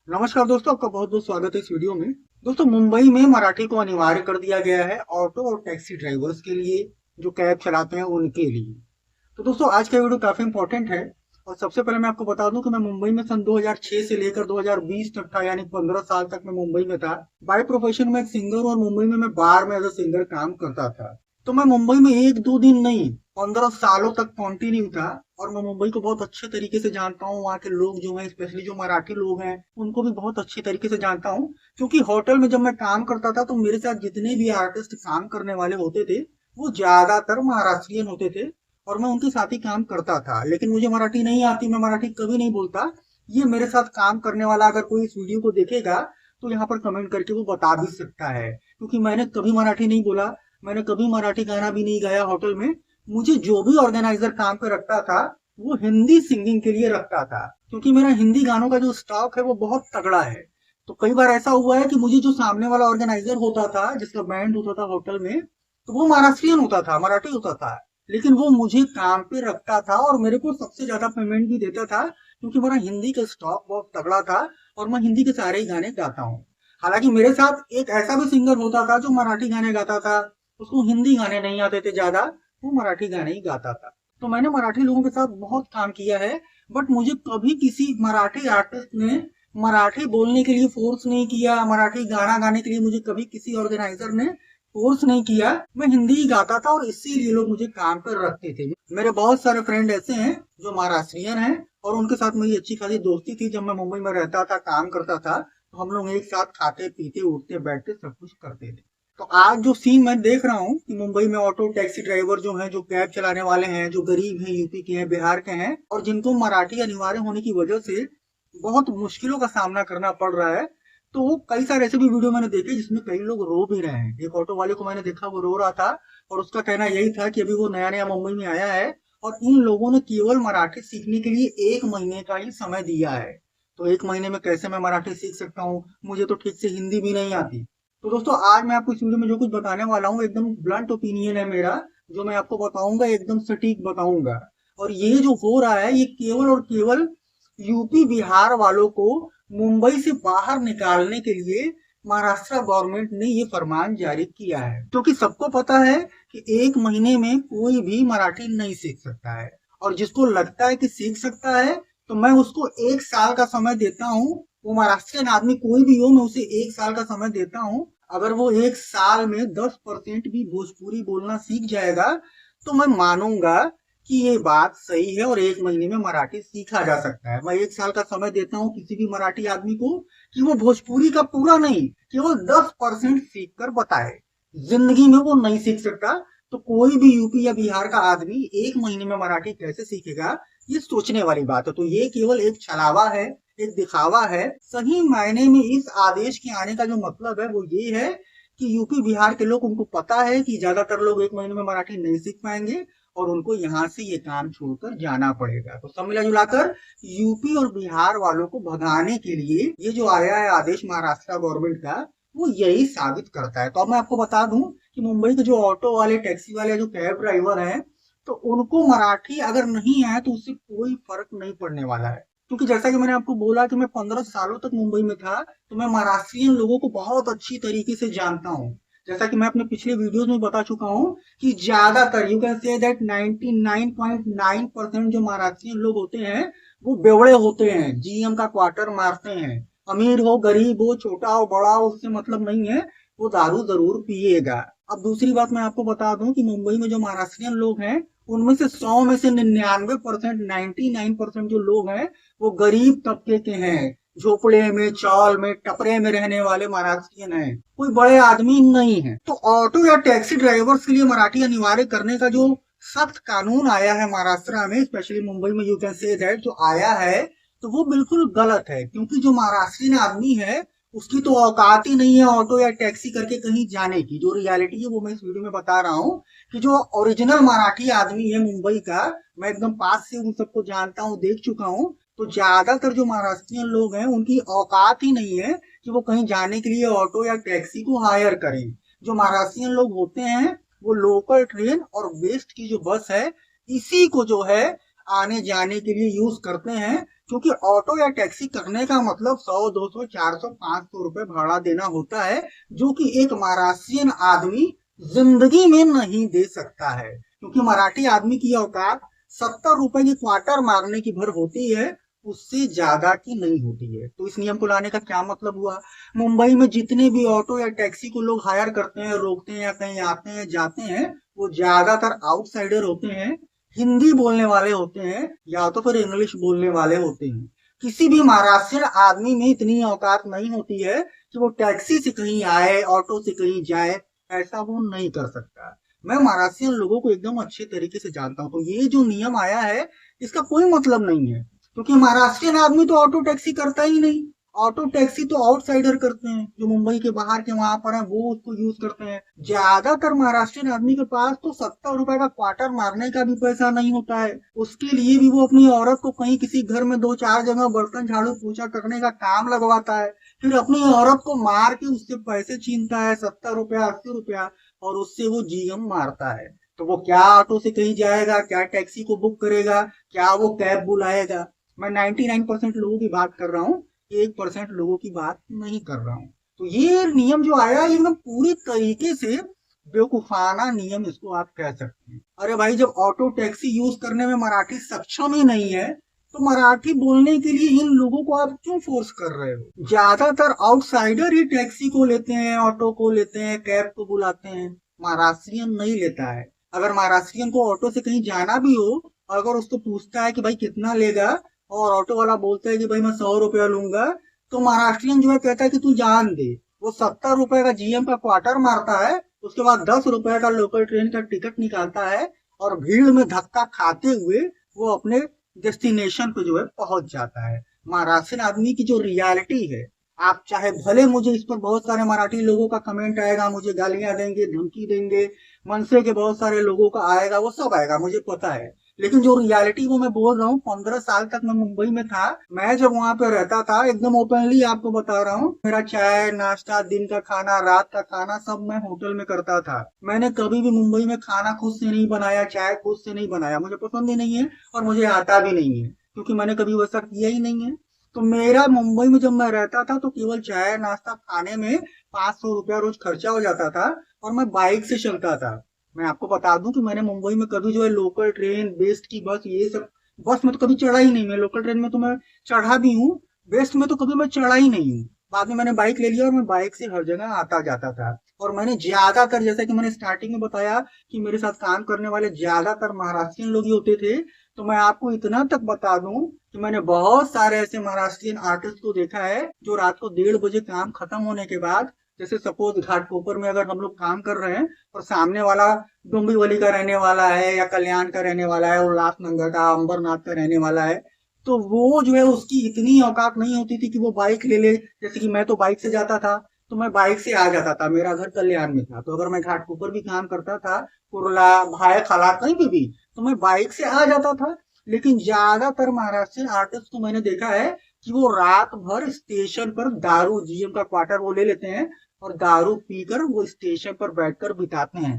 नमस्कार दोस्तों, आपका बहुत बहुत स्वागत है इस वीडियो में। दोस्तों, मुंबई में मराठी को अनिवार्य कर दिया गया है ऑटो और टैक्सी ड्राइवर्स के लिए, जो कैब चलाते हैं उनके लिए। तो दोस्तों, आज का वीडियो काफी इंपॉर्टेंट है। और सबसे पहले मैं आपको बता दूं कि मैं मुंबई में सन 2006 से लेकर 2020 तक था, यानी 15 साल तक मैं मुंबई में था। बाय प्रोफेशन में एक सिंगर, और मुंबई में मैं बार में एज अ सिंगर काम करता था। तो मैं मुंबई में एक दो दिन नहीं, 15 सालों तक कंटिन्यू था। और मैं मुंबई को बहुत अच्छे तरीके से जानता हूँ। वहाँ के लोग जो हैं, स्पेशली जो मराठी लोग हैं, उनको भी बहुत अच्छी तरीके से जानता हूँ। क्योंकि होटल में जब मैं काम करता था तो मेरे साथ जितने भी आर्टिस्ट काम करने वाले होते थे, वो ज्यादातर महाराष्ट्रियन होते थे। और मैं उनके साथ ही काम करता था, लेकिन मुझे मराठी नहीं आती, मैं मराठी कभी नहीं बोलता। ये मेरे साथ काम करने वाला अगर कोई इस वीडियो को देखेगा तो यहाँ पर कमेंट करके वो बता भी सकता है, क्योंकि मैंने कभी मराठी नहीं बोला। मैंने कभी मराठी गाना भी नहीं गाया होटल में। मुझे जो भी ऑर्गेनाइजर काम पे रखता था, वो हिंदी सिंगिंग के लिए रखता था, क्योंकि मेरा हिंदी गानों का जो स्टॉक है वो बहुत तगड़ा है। तो कई बार ऐसा हुआ है कि मुझे जो सामने वाला ऑर्गेनाइजर होता था, जिसका बैंड होता था होटल में, तो वो महाराष्ट्रियन होता था, मराठी होता था। लेकिन वो मुझे काम पे रखता था और मेरे को सबसे ज्यादा पेमेंट भी देता था, क्योंकि मेरा हिंदी का स्टॉक बहुत तगड़ा था। और मैं हिंदी के सारे ही गाने गाता हूँ। हालांकि मेरे साथ एक ऐसा भी सिंगर होता था जो मराठी गाने गाता था। उसको हिंदी गाने नहीं आते थे ज्यादा, वो मराठी गाने ही गाता था। तो मैंने मराठी लोगों के साथ बहुत काम किया है। बट मुझे कभी किसी मराठी आर्टिस्ट ने मराठी बोलने के लिए फोर्स नहीं किया, मराठी गाना गाने के लिए मुझे कभी किसी ऑर्गेनाइजर ने फोर्स नहीं किया। मैं हिंदी ही गाता था और इसीलिए लोग मुझे काम पर रखते थे। मेरे बहुत सारे फ्रेंड ऐसे हैं जो महाराष्ट्रियन हैं, और उनके साथ मेरी अच्छी खासी दोस्ती थी। जब मैं मुंबई में रहता था, काम करता था, तो हम लोग एक साथ खाते पीते उठते बैठते सब कुछ करते थे। तो आज जो सीन मैं देख रहा हूँ कि मुंबई में ऑटो टैक्सी ड्राइवर जो हैं, जो कैब चलाने वाले हैं, जो गरीब हैं, यूपी के हैं, बिहार के हैं, और जिनको मराठी अनिवार्य होने की वजह से बहुत मुश्किलों का सामना करना पड़ रहा है। तो वो कई सारे ऐसे भी वीडियो मैंने देखे जिसमें कई लोग रो भी रहे हैं। एक ऑटो वाले को मैंने देखा, वो रो रहा था। और उसका कहना यही था कि अभी वो नया नया मुंबई में आया है, और इन लोगों ने केवल मराठी सीखने के लिए 1 महीने का ही समय दिया है। तो 1 महीने में कैसे मैं मराठी सीख सकता हूँ? मुझे तो ठीक से हिंदी भी नहीं आती। तो दोस्तों, आज मैं आपको इस वीडियो में जो कुछ बताने वाला हूँ, एकदम ब्लंट ओपिनियन है मेरा। जो मैं आपको बताऊंगा एकदम सटीक बताऊंगा। और ये जो हो रहा है, ये केवल और केवल यूपी बिहार वालों को मुंबई से बाहर निकालने के लिए महाराष्ट्र गवर्नमेंट ने ये फरमान जारी किया है। क्योंकि सबको पता है कि 1 महीने में कोई भी मराठी नहीं सीख सकता है। और जिसको लगता है कि सीख सकता है, तो मैं उसको 1 साल का समय देता हूँ। वो महाराष्ट्रियन आदमी कोई भी हो, मैं उसे 1 साल का समय देता हूँ। अगर वो 1 साल में 10% भी भोजपुरी बोलना सीख जाएगा, तो मैं मानूंगा कि ये बात सही है और 1 महीने में मराठी सीखा जा सकता है। मैं 1 साल का समय देता हूँ किसी भी मराठी आदमी को, कि वो भोजपुरी का पूरा नहीं, केवल 10% सीख कर बताए। जिंदगी में वो नहीं सीख सकता। तो कोई भी यूपी या बिहार का आदमी 1 महीने में मराठी कैसे सीखेगा, ये सोचने वाली बात है। तो ये केवल एक छलावा है, एक दिखावा है। सही मायने में इस आदेश के आने का जो मतलब है वो ये है कि यूपी बिहार के लोग, उनको पता है कि ज्यादातर लोग 1 महीने में मराठी नहीं सीख पाएंगे, और उनको यहाँ से ये काम छोड़कर जाना पड़ेगा। तो सब मिला जुलाकर यूपी और बिहार वालों को भगाने के लिए ये जो आया है आदेश महाराष्ट्र गवर्नमेंट का, वो यही साबित करता है। तो अब मैं आपको बता दूं कि मुंबई के जो ऑटो वाले, टैक्सी वाले, जो कैब ड्राइवर हैं, तो उनको मराठी अगर नहीं आए तो उससे कोई फर्क नहीं पड़ने वाला है। क्योंकि जैसा कि मैंने आपको बोला कि मैं 15 सालों तक मुंबई में था, तो मैं महाराष्ट्रियन लोगों को बहुत अच्छी तरीके से जानता हूँ। जैसा कि मैं अपने पिछले वीडियोस में बता चुका हूँ कि ज्यादातर, यू कैन से दैट 99.9% जो महाराष्ट्रियन लोग होते हैं, वो बेवड़े होते हैं, जीएम का क्वार्टर मारते हैं। अमीर हो, गरीब हो, छोटा हो, बड़ा हो, उससे मतलब नहीं है। वो दारू जरूर पिएगा। अब दूसरी बात मैं आपको बता दूं कि मुंबई में जो महाराष्ट्रियन लोग हैं, उनमें से 100 में से 99%, 99% जो लोग हैं, वो गरीब तबके के हैं। झोपड़े में, चौल में, टपरे में रहने वाले महाराष्ट्रियन हैं। कोई बड़े आदमी नहीं है। तो ऑटो या टैक्सी ड्राइवर्स के लिए मराठी अनिवार्य करने का जो सख्त कानून आया है महाराष्ट्र में, स्पेशली मुंबई में, यू कैन से दैट, जो आया है, तो वो बिल्कुल गलत है। क्योंकि जो महाराष्ट्रियन आदमी है, उसकी तो औकात ही नहीं है ऑटो या टैक्सी करके कहीं जाने की। जो रियलिटी है वो मैं इस वीडियो में बता रहा हूँ, कि जो ओरिजिनल मराठी आदमी है मुंबई का, मैं एकदम पास से उन सबको जानता हूँ, देख चुका हूँ। तो ज्यादातर जो महाराष्ट्रियन लोग हैं, उनकी औकात ही नहीं है कि वो कहीं जाने के लिए ऑटो या टैक्सी को हायर करें। जो महाराष्ट्रियन लोग होते हैं, वो लोकल ट्रेन और वेस्ट की जो बस है, इसी को जो है आने जाने के लिए यूज करते हैं, क्योंकि ऑटो या टैक्सी करने का मतलब 100, 200, 400, 500 रुपए भाड़ा देना होता है, जो कि एक महाराष्ट्रियन आदमी जिंदगी में नहीं दे सकता है। क्योंकि मराठी आदमी की औकात 70 रुपए की क्वार्टर मारने की भर होती है, उससे ज्यादा की नहीं होती है। तो इस नियम को लाने का क्या मतलब हुआ? मुंबई में जितने भी ऑटो या टैक्सी को लोग हायर करते हैं, रोकते हैं या कहीं आते हैं जाते हैं, वो ज्यादातर आउटसाइडर होते हैं, हिंदी बोलने वाले होते हैं या तो फिर इंग्लिश बोलने वाले होते हैं। किसी भी महाराष्ट्रियन आदमी में इतनी औकात नहीं होती है कि वो टैक्सी से कहीं आए, ऑटो से कहीं जाए, ऐसा वो नहीं कर सकता। मैं महाराष्ट्रियन लोगों को एकदम अच्छे तरीके से जानता हूँ, तो ये जो नियम आया है इसका कोई मतलब नहीं है, क्योंकि महाराष्ट्रियन आदमी तो ऑटो टैक्सी करता ही नहीं। ऑटो टैक्सी तो आउटसाइडर करते हैं, जो मुंबई के बाहर के वहां पर है वो उसको यूज करते हैं। ज्यादातर महाराष्ट्रियन आदमी के पास तो 70 रुपए का क्वार्टर मारने का भी पैसा नहीं होता है। उसके लिए भी वो अपनी औरत को कहीं किसी घर में 2-4 जगह बर्तन झाड़ू पोछा करने का काम लगवाता है, फिर अपनी औरत को मार के उससे पैसे छीनता है, 70 रुपया, 80 रुपया, और उससे वो जीएम मारता है। तो वो क्या ऑटो से कहीं जाएगा, क्या टैक्सी को बुक करेगा, क्या वो कैब बुलाएगा? मैं 99% लोगों की बात कर रहा हूँ, 1% लोगों की बात नहीं कर रहा हूँ। तो ये नियम जो आया, ये एकदम पूरी तरीके से बेवकूफाना नियम इसको आप कह सकते हैं। अरे भाई, जब ऑटो टैक्सी यूज करने में मराठी सक्षम ही नहीं है, तो मराठी बोलने के लिए इन लोगों को आप क्यों फोर्स कर रहे हो? ज्यादातर आउटसाइडर ही टैक्सी को लेते हैं, ऑटो को लेते हैं, कैब को बुलाते हैं, महाराष्ट्रियन नहीं लेता है। अगर महाराष्ट्रियन को ऑटो से कहीं जाना भी हो, अगर उसको पूछता है कि भाई कितना लेगा, और ऑटो वाला बोलता है कि भाई मैं 100 रुपया लूंगा, तो महाराष्ट्रियन जो है कहता है कि तू जान दे। वो 70 रुपए का जीएम का क्वार्टर मारता है, उसके बाद 10 रुपए का लोकल ट्रेन का टिकट निकालता है, और भीड़ में धक्का खाते हुए वो अपने डेस्टिनेशन पे जो है पहुंच जाता है। महाराष्ट्रियन आदमी की जो रियलिटी है, आप चाहे भले मुझे इस पर बहुत सारे मराठी लोगों का कमेंट आएगा, मुझे गालियां देंगे, धमकी देंगे, मनसे के बहुत सारे लोगों का आएगा, वो सब आएगा, मुझे पता है। लेकिन जो रियलिटी वो मैं बोल रहा हूँ, 15 साल तक मैं मुंबई में था। मैं जब वहां पे रहता था, एकदम ओपनली आपको बता रहा हूँ, मेरा चाय नाश्ता, दिन का खाना, रात का खाना, सब मैं होटल में करता था। मैंने कभी भी मुंबई में खाना खुद से नहीं बनाया, चाय खुद से नहीं बनाया, मुझे पसंद ही नहीं है और मुझे आता भी नहीं है, क्योंकि मैंने कभी वैसा किया ही नहीं है। तो मेरा मुंबई में जब मैं रहता था, तो केवल चाय नाश्ता खाने में 500 रुपया रोज खर्चा हो जाता था, और मैं बाइक से चलता था। मैं आपको बता दूं कि मैंने मुंबई में कभी जो है लोकल ट्रेन, बेस्ट की बस, ये सब बस में तो कभी चढ़ा ही नहीं। मैं लोकल ट्रेन में तो मैं चढ़ा भी हूँ, बेस्ट में तो कभी मैं चढ़ा ही नहीं हूँ। बाद में मैंने बाइक ले लिया और मैं बाइक से हर जगह आता जाता था। और मैंने ज्यादातर, जैसा कि मैंने स्टार्टिंग में बताया, कि मेरे साथ काम करने वाले ज्यादातर महाराष्ट्रियन लोग ही होते थे। तो मैं आपको इतना तक बता दूं कि मैंने बहुत सारे ऐसे महाराष्ट्रियन आर्टिस्ट को देखा है, जो रात को 1:30 बजे काम खत्म होने के बाद, जैसे सपोज घाटकोपर में अगर हम लोग काम कर रहे हैं और सामने वाला डोंबिवली का रहने वाला है या कल्याण का रहने वाला है, उल्लासनगर का, अंबरनाथ का रहने वाला है, तो वो जो है उसकी इतनी औकात नहीं होती थी कि वो बाइक ले ले। जैसे कि मैं तो बाइक से जाता था, तो मैं बाइक से आ जाता था, मेरा घर कल्याण में था, तो अगर मैं घाटकोपर भी काम करता था, कुर्ला, भाया खला, कहीं भी, तो मैं बाइक से आ जाता था। लेकिन ज्यादातर महाराष्ट्रियन आर्टिस्ट को मैंने देखा है कि वो रात भर स्टेशन पर दारू, जीएम का क्वार्टर वो ले लेते हैं, और दारू पीकर वो स्टेशन पर बैठकर बिताते हैं,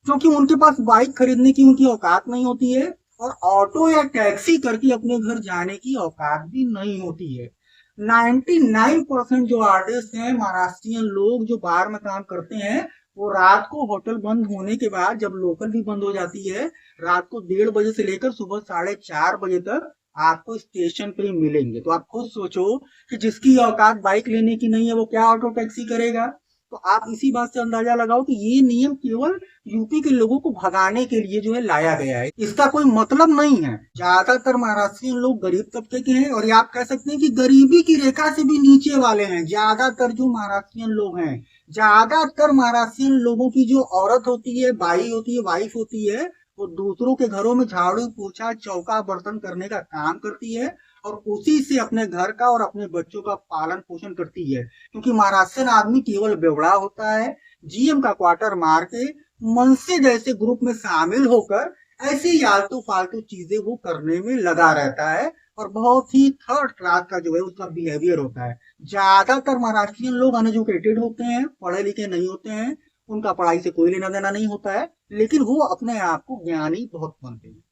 क्योंकि उनके पास बाइक खरीदने की उनकी औकात नहीं होती है, और ऑटो या टैक्सी करके अपने घर जाने की औकात भी नहीं होती है। 99% जो आर्टिस्ट हैं महाराष्ट्रियन लोग, जो बाहर में काम करते हैं, वो रात को होटल बंद होने के बाद, जब लोकल भी बंद हो जाती है, रात को 1:30 बजे से लेकर सुबह 4:30 बजे तक आपको स्टेशन पे ही मिलेंगे। तो आप खुद सोचो कि जिसकी औकात बाइक लेने की नहीं है, वो क्या ऑटो टैक्सी करेगा? तो आप इसी बात से अंदाजा लगाओ कि ये नियम केवल यूपी के लोगों को भगाने के लिए जो है लाया गया है, इसका कोई मतलब नहीं है। ज्यादातर महाराष्ट्रियन लोग गरीब तबके के हैं, और ये आप कह सकते हैं कि गरीबी की रेखा से भी नीचे वाले हैं। ज्यादातर जो महाराष्ट्रियन लोग हैं, ज्यादातर महाराष्ट्रियन लोगों की जो औरत होती है, बाई होती है, वाइफ होती है, वो दूसरों के घरों में झाड़ू पोछा, चौका बर्तन करने का काम करती है, और उसी से अपने घर का और अपने बच्चों का पालन पोषण करती है। क्योंकि महाराष्ट्रियन आदमी केवल बेवड़ा होता है, जीएम का क्वार्टर मार के मनसे जैसे ग्रुप में शामिल होकर ऐसी आलतू फालतू चीजें वो करने में लगा रहता है, और बहुत ही थर्ड क्लास का जो है उसका बिहेवियर होता है। ज्यादातर महाराष्ट्रियन लोग अनएजुकेटेड होते हैं, पढ़े लिखे नहीं होते हैं, उनका पढ़ाई से कोई लेना देना नहीं होता है, लेकिन वो अपने आप को ज्ञानी बहुत मानते हैं।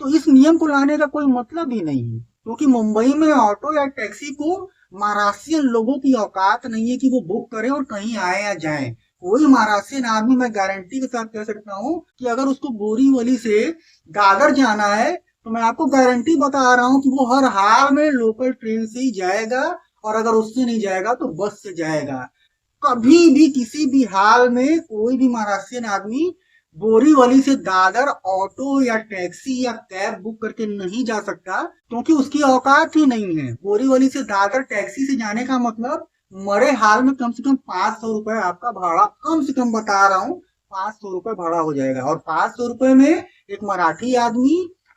तो इस नियम को लाने का कोई मतलब ही नहीं है, क्योंकि मुंबई में ऑटो या टैक्सी को महाराष्ट्रियन लोगों की औकात नहीं है कि वो बुक करें और कहीं आए या जाए। कोई महाराष्ट्रियन आदमी, मैं गारंटी के साथ कह सकता हूँ कि अगर उसको बोरीवली से दादर जाना है तो मैं आपको गारंटी बता रहा हूँ कि वो हर हाल में लोकल ट्रेन से ही जाएगा, और अगर उससे नहीं जाएगा तो बस से जाएगा। कभी भी किसी भी हाल में कोई भी महाराष्ट्रियन आदमी बोरीवली से दादर ऑटो या टैक्सी या कैब बुक करके नहीं जा सकता, क्योंकि उसकी औकात ही नहीं है। बोरीवली से दादर टैक्सी से जाने का मतलब मरे हाल में कम से कम 500 रुपए आपका भाड़ा, कम से कम बता रहा हूँ 500 रुपए भाड़ा हो जाएगा। और 500 रुपए में एक मराठी आदमी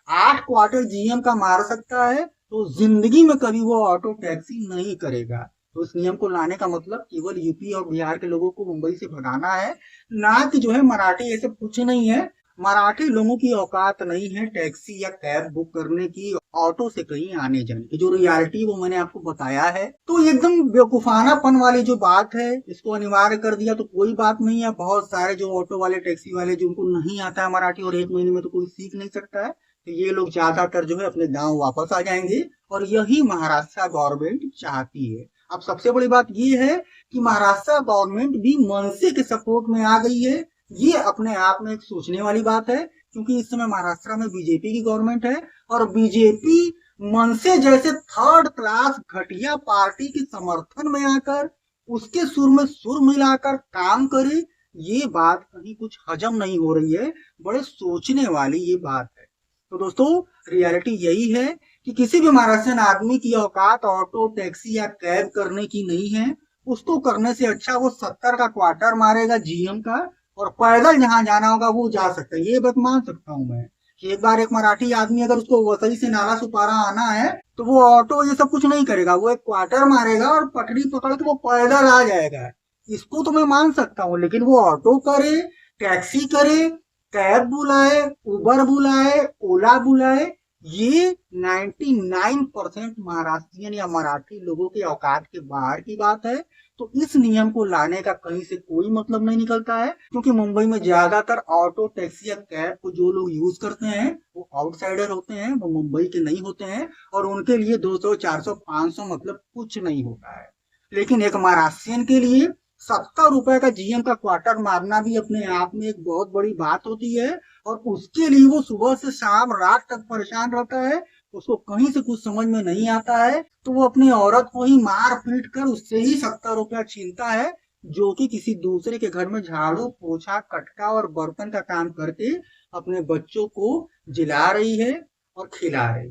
8 क्वार्टर जीएम का मार सकता है, तो जिंदगी में कभी वो ऑटो टैक्सी नहीं करेगा। तो इस नियम को लाने का मतलब केवल यूपी और बिहार के लोगों को मुंबई से भगाना है, ना कि जो है मराठी ऐसे कुछ नहीं है। मराठी लोगों की औकात नहीं है टैक्सी या कैब बुक करने की, ऑटो से कहीं आने जाने की। जो रियलिटी वो मैंने आपको बताया है। तो एकदम बेवकूफानापन वाली जो बात है, इसको अनिवार्य कर दिया तो कोई बात नहीं है। बहुत सारे जो ऑटो वाले टैक्सी वाले जिनको नहीं आता है मराठी और 1 महीने में तो कोई सीख नहीं सकता है, तो ये लोग ज्यादातर जो है अपने गांव वापस आ जाएंगे, और यही महाराष्ट्र गवर्नमेंट चाहती है। अब सबसे बड़ी बात ये है कि महाराष्ट्र गवर्नमेंट भी मनसे के सपोर्ट में आ गई है। ये अपने आप में एक सोचने वाली बात है, क्योंकि इस समय महाराष्ट्र में बीजेपी की गवर्नमेंट है, और बीजेपी मनसे जैसे थर्ड क्लास घटिया पार्टी के समर्थन में आकर उसके सुर में सुर मिलाकर काम करे, ये बात कहीं कुछ हजम नहीं हो रही है। बड़े सोचने वाली ये बात है। तो दोस्तों, रियलिटी यही है कि किसी भी महाराष्ट्रियन आदमी की औकात ऑटो टैक्सी या कैब करने की नहीं है। उसको करने से अच्छा वो 70 का क्वार्टर मारेगा जीएम का, और पैदल जहां जाना होगा वो जा सकता है। ये बात मान सकता हूँ मैं कि एक बार एक मराठी आदमी अगर उसको वसई से नाला सुपारा आना है तो वो ऑटो ये सब कुछ नहीं करेगा, वो एक क्वार्टर मारेगा और पटरी पकड़ के वो पैदल आ जाएगा। इसको तो मैं मान सकता हूँ, लेकिन वो ऑटो करे, टैक्सी करे, कैब बुलाए, उबर बुलाए, ओला बुलाए, ये 99% महाराष्ट्रियन या मराठी लोगों के औकात के बाहर की बात है। तो इस नियम को लाने का कहीं से कोई मतलब नहीं निकलता है, क्योंकि मुंबई में ज्यादातर ऑटो टैक्सी या कैब को जो लोग यूज करते हैं वो आउटसाइडर होते हैं, वो मुंबई के नहीं होते हैं, और उनके लिए 200 400 500 मतलब कुछ नहीं होता है। लेकिन एक महाराष्ट्रियन के लिए 70 रुपए का जीएम का क्वार्टर मारना भी अपने आप में एक बहुत बड़ी बात होती है, और उसके लिए वो सुबह से शाम रात तक परेशान रहता है। उसको कहीं से कुछ समझ में नहीं आता है, तो वो अपनी औरत को ही मार पीट कर उससे ही 70 रुपया छीनता है, जो कि किसी दूसरे के घर में झाड़ू पोछा कटका और बर्तन का काम करके अपने बच्चों को जिला रही है और खिला रही है।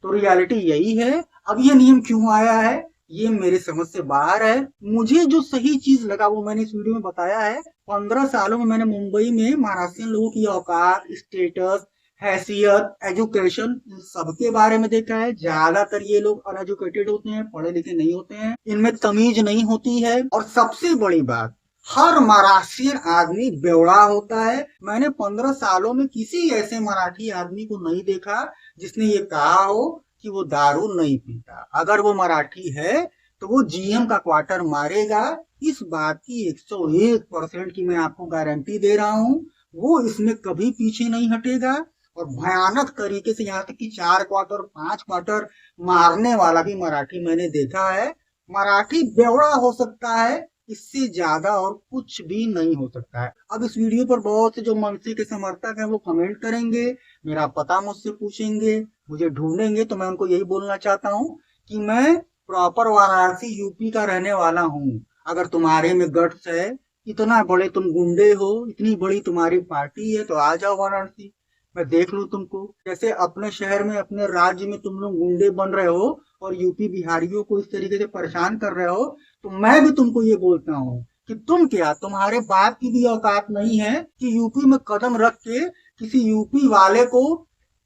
तो रियलिटी यही है। अब ये नियम क्यों आया है ये मेरे समझ से बाहर है। मुझे जो सही चीज लगा वो मैंने इस वीडियो में बताया है। 15 सालों में मैंने मुंबई में महाराष्ट्रियन लोगों की औकात, स्टेटस, हैसियत, एजुकेशन सबके बारे में देखा है। ज्यादातर ये लोग अनएजुकेटेड होते हैं, पढ़े लिखे नहीं होते हैं, इनमें तमीज नहीं होती है, और सबसे बड़ी बात, हर महाराष्ट्रियन आदमी बेवड़ा होता है। मैंने 15 सालों में किसी ऐसे मराठी आदमी को नहीं देखा जिसने ये कहा हो कि वो दारू नहीं पीता। अगर वो मराठी है तो वो जीएम का क्वार्टर मारेगा। इस बात की 101% की मैं आपको गारंटी दे रहा हूँ। वो इसमें कभी पीछे नहीं हटेगा, और भयानक तरीके से, यहाँ तक कि 4 क्वार्टर 5 क्वार्टर मारने वाला भी मराठी मैंने देखा है। मराठी बेवड़ा हो सकता है, इससे ज्यादा और कुछ भी नहीं हो सकता है। अब इस वीडियो पर बहुत से जो मनसे के समर्थक हैं वो कमेंट करेंगे, मेरा पता मुझसे पूछेंगे, मुझे ढूंढेंगे, तो मैं उनको यही बोलना चाहता हूँ कि मैं प्रॉपर वाराणसी यूपी का रहने वाला हूँ। अगर तुम्हारे में गट्स है, इतना बड़े तुम गुंडे हो, इतनी बड़ी तुम्हारी पार्टी है, तो आ जाओ वाराणसी, मैं देख लूं तुमको। जैसे अपने शहर में, अपने राज्य में तुम लोग गुंडे बन रहे हो और यूपी बिहारियों को इस तरीके से परेशान कर रहे हो, तो मैं भी तुमको ये बोलता हूँ कि तुम क्या, तुम्हारे बाप की भी औकात नहीं है कि यूपी में कदम रख के किसी यूपी वाले को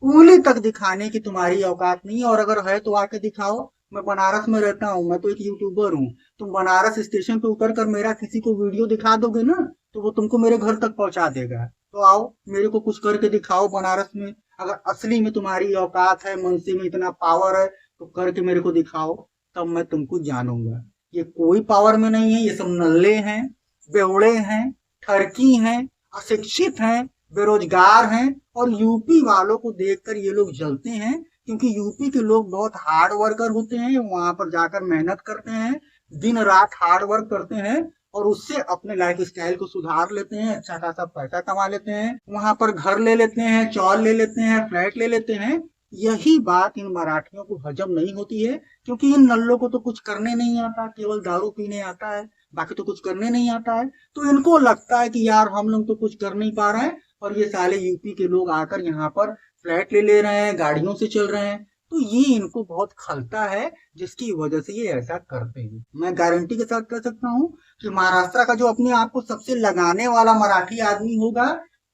उंगली तक दिखाने की तुम्हारी औकात नहीं है। और अगर है तो आके दिखाओ। मैं बनारस में रहता हूँ, मैं तो एक यूट्यूबर हूँ। तुम बनारस स्टेशन पे उतर कर मेरा किसी को वीडियो दिखा दोगे ना, तो वो तुमको मेरे घर तक पहुंचा देगा। तो आओ, मेरे को कुछ करके दिखाओ बनारस में। अगर असली में तुम्हारी औकात है, मनसे में इतना पावर है, तो करके मेरे को दिखाओ, तब मैं तुमको जानूंगा। ये कोई पावर में नहीं है, ये सब नल्ले हैं, बेवड़े हैं, ठरकी हैं, अशिक्षित हैं, बेरोजगार हैं और यूपी वालों को देखकर ये लोग जलते हैं, क्योंकि यूपी के लोग बहुत हार्ड वर्कर होते हैं, वहां पर जाकर मेहनत करते हैं, दिन रात हार्ड वर्क करते हैं और उससे अपने लाइफ स्टाइल को सुधार लेते हैं, अच्छा खासा पैसा कमा लेते हैं, वहां पर घर ले लेते हैं, चौल ले लेते हैं, फ्लैट ले लेते हैं। यही बात इन मराठियों को हजम नहीं होती है, क्योंकि इन नल्लों को तो कुछ करने नहीं आता, केवल दारू पीने आता है, बाकी तो कुछ करने नहीं आता है। तो इनको लगता है कि यार हम लोग तो कुछ कर नहीं पा रहे हैं और ये साले यूपी के लोग आकर यहाँ पर फ्लैट ले रहे हैं, गाड़ियों से चल रहे हैं। तो ये इनको बहुत खलता है, जिसकी वजह से ये ऐसा करते हैं। मैं गारंटी के साथ कह सकता हूँ कि महाराष्ट्र का जो अपने आप को सबसे लगाने वाला मराठी आदमी होगा,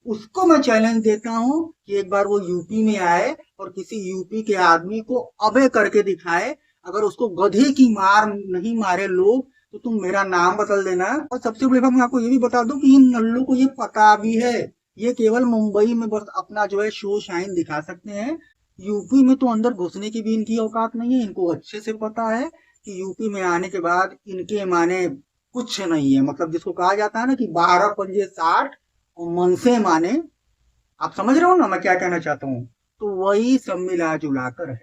उसको मैं चैलेंज देता हूँ कि एक बार वो यूपी में आए और किसी यूपी के आदमी को अबे करके दिखाए। अगर उसको गधे की मार नहीं मारे लोग तो तुम मेरा नाम बदल देना। और सबसे बड़ी बात मैं आपको ये भी बता दूं कि इन नल्लों को ये पता भी है, ये केवल मुंबई में बस अपना जो है शो शाइन दिखा सकते हैं। यूपी में तो अंदर घुसने की भी इनकी औकात नहीं है। इनको अच्छे से पता है कि यूपी में आने के बाद इनके माने कुछ नहीं है। मतलब जिसको कहा जाता है ना कि 12 पंजे 60 और मन से माने, आप समझ रहे हो ना मैं क्या कहना चाहता हूँ। तो वही सब मिला जुला कर है।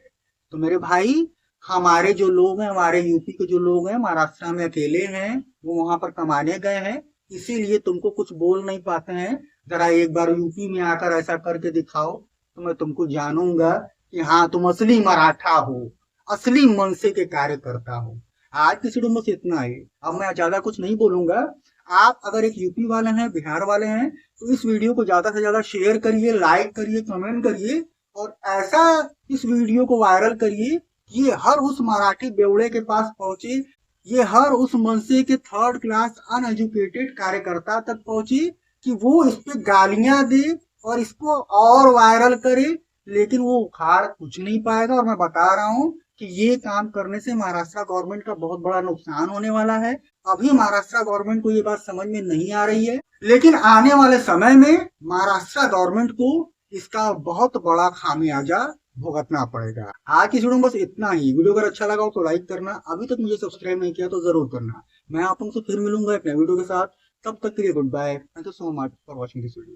तो मेरे भाई, हमारे जो लोग हैं, हमारे यूपी के जो लोग हैं, महाराष्ट्र में अकेले हैं, वो वहां पर कमाने गए हैं, इसीलिए तुमको कुछ बोल नहीं पाते हैं। जरा एक बार यूपी में आकर ऐसा करके दिखाओ तो मैं तुमको जानूंगा कि हाँ तुम असली मराठा हो, असली मन से के कार्यकर्ता हो। आज की वीडियो में बस इतना ही। अब मैं ज्यादा कुछ नहीं बोलूंगा। आप अगर एक यूपी वाले हैं, बिहार वाले हैं, तो इस वीडियो को ज्यादा से ज्यादा शेयर करिए, लाइक करिए, कमेंट करिए और ऐसा इस वीडियो को वायरल करिए कि ये हर उस मराठी बेवड़े के पास पहुंचे, ये हर उस मनसे के थर्ड क्लास अनएजुकेटेड कार्यकर्ता तक पहुंचे कि वो इस पे गालियां दे और इसको और वायरल करे। लेकिन वो उखाड़ कुछ नहीं पाएगा और मैं बता रहा हूँ कि ये काम करने से महाराष्ट्र गवर्नमेंट का बहुत बड़ा नुकसान होने वाला है। अभी महाराष्ट्र गवर्नमेंट को ये बात समझ में नहीं आ रही है, लेकिन आने वाले समय में महाराष्ट्र गवर्नमेंट को इसका बहुत बड़ा खामियाजा भुगतना पड़ेगा। आज की वीडियो में बस इतना ही। वीडियो अगर अच्छा लगा हो तो लाइक करना, अभी तक मुझे सब्सक्राइब नहीं किया तो जरूर करना। मैं आप लोगों से फिर मिलूंगा एक नए वीडियो के साथ। तब तक के लिए goodbye. Thank you so much for watching this video.